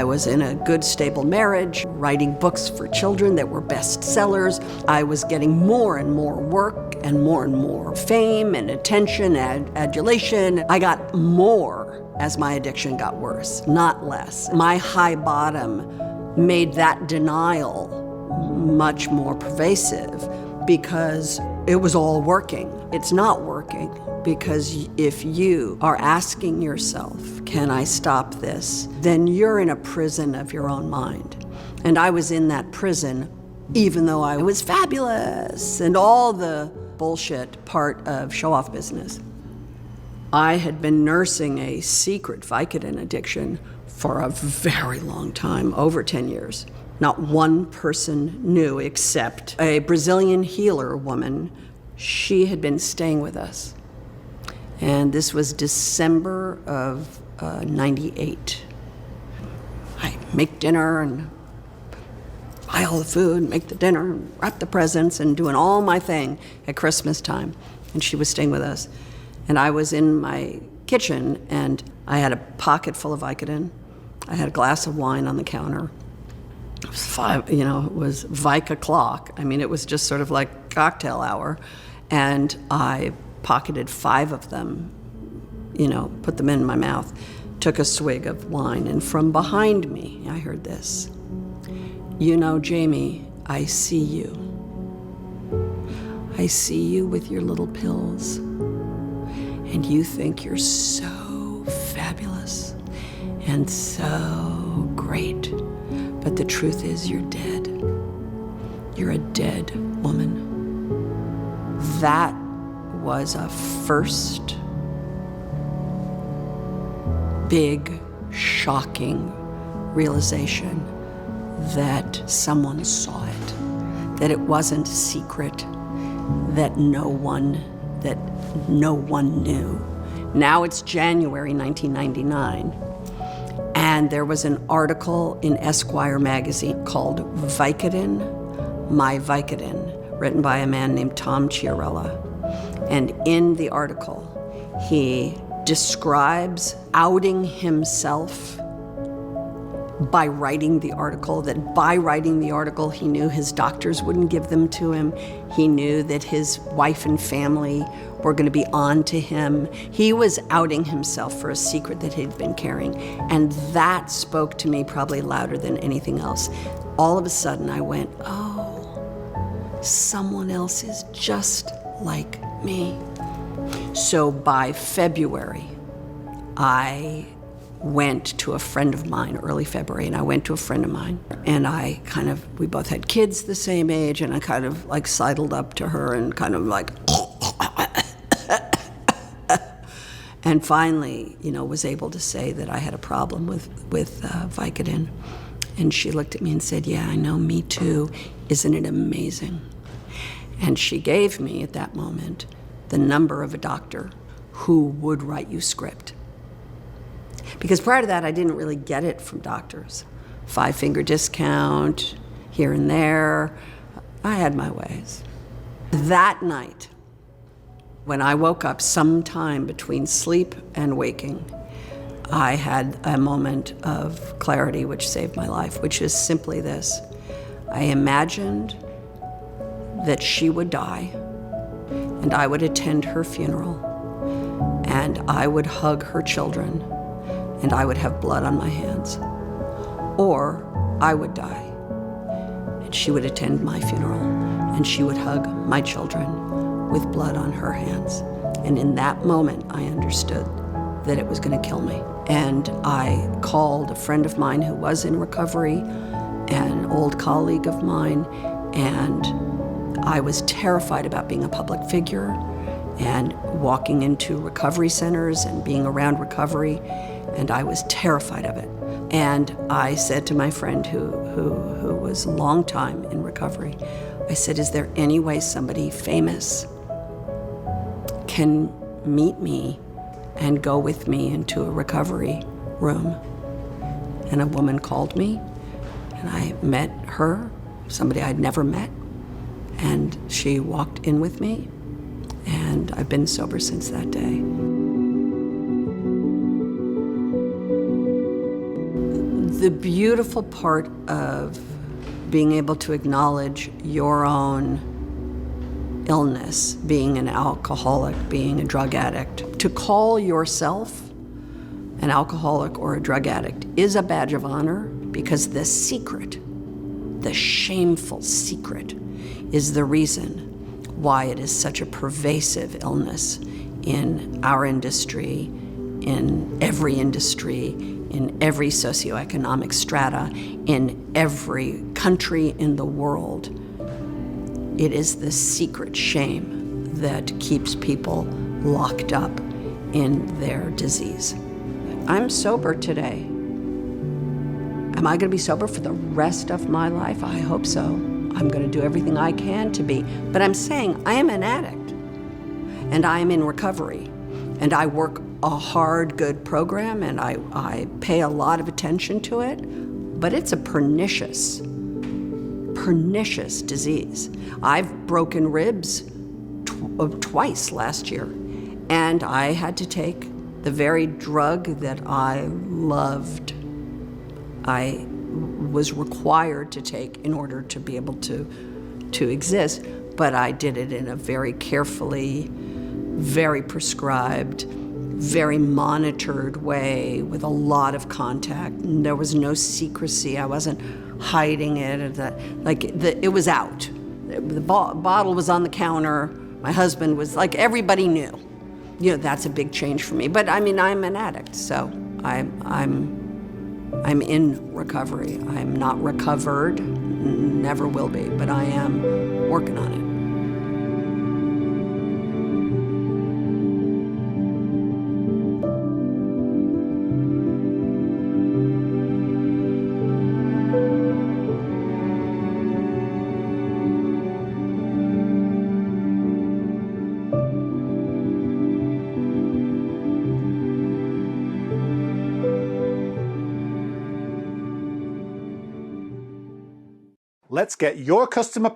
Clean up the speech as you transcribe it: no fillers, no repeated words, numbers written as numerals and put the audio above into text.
I was in a good, stable marriage, writing books for children that were bestsellers. I was getting more and more work and more fame and attention and adulation. I got more as my addiction got worse, not less. My high bottom made that denial much more pervasive because it was all working. It's not working because if you are asking yourself, can I stop this? Then you're in a prison of your own mind. And I was in that prison even though I was fabulous and all the bullshit part of show-off business. I had been nursing a secret Vicodin addiction for a very long time, over 10 years. Not one person knew except a Brazilian healer woman. She had been staying with us. And this was December of 98. I make dinner and buy all the food, make the dinner, and wrap the presents, and doing all my thing at Christmas time. And she was staying with us. And I was in my kitchen, and I had a pocket full of Vicodin. I had a glass of wine on the counter. It was 5, it was Vic o'clock. I mean, it was just sort of like cocktail hour. And I pocketed 5 of them, put them in my mouth, took a swig of wine, and from behind me, I heard this. Jamie, I see you. I see you with your little pills, and you think you're so fabulous and so great, but the truth is you're dead. You're a dead woman. That was a first big, shocking realization that someone saw it, that it wasn't secret, that no one knew. Now it's January 1999, and there was an article in Esquire magazine called Vicodin, My Vicodin, written by a man named Tom Chiarella. And in the article, he describes outing himself by writing the article, that by writing the article, he knew his doctors wouldn't give them to him. He knew that his wife and family were going to be on to him. He was outing himself for a secret that he'd been carrying. And that spoke to me probably louder than anything else. All of a sudden, I went, oh, someone else is just like me. So by February, I went to a friend of mine, early February, and I went to a friend of mine, and we both had kids the same age, and I kind of like sidled up to her and kind of like, and finally, was able to say that I had a problem with Vicodin. And she looked at me and said, yeah, I know, me too. Isn't it amazing? And she gave me, at that moment, the number of a doctor who would write you script. Because prior to that, I didn't really get it from doctors. 5-finger discount, here and there. I had my ways. That night, when I woke up sometime between sleep and waking, I had a moment of clarity which saved my life, which is simply this. I imagined that she would die, and I would attend her funeral, and I would hug her children, and I would have blood on my hands. Or I would die, and she would attend my funeral, and she would hug my children with blood on her hands. And in that moment, I understood that it was going to kill me. And I called a friend of mine who was in recovery, an old colleague of mine, and I was terrified about being a public figure and walking into recovery centers and being around recovery, and I was terrified of it. And I said to my friend who was a long time in recovery, I said, is there any way somebody famous can meet me and go with me into a recovery room? And a woman called me, and I met her, somebody I'd never met, and she walked in with me, and I've been sober since that day. The beautiful part of being able to acknowledge your own illness, being an alcoholic, being a drug addict, to call yourself an alcoholic or a drug addict is a badge of honor, because the secret, the shameful secret, is the reason why it is such a pervasive illness in our industry, in every socioeconomic strata, in every country in the world. It is the secret shame that keeps people locked up in their disease. I'm sober today. Am I going to be sober for the rest of my life? I hope so. I'm going to do everything I can to be. But I'm saying I am an addict, and I am in recovery, and I work a hard, good program, and I pay a lot of attention to it, but it's a pernicious disease. I've broken ribs twice last year, and I had to take the very drug that I loved. I was required to take in order to be able to exist, but I did it in a very carefully, very prescribed, very monitored way with a lot of contact. And there was no secrecy. I wasn't hiding it. It was out. The bottle was on the counter. My husband was like, everybody knew. You know, that's a big change for me. But I mean, I'm an addict, so I'm in recovery. I'm not recovered, never will be, but I am working on it. Let's get your customer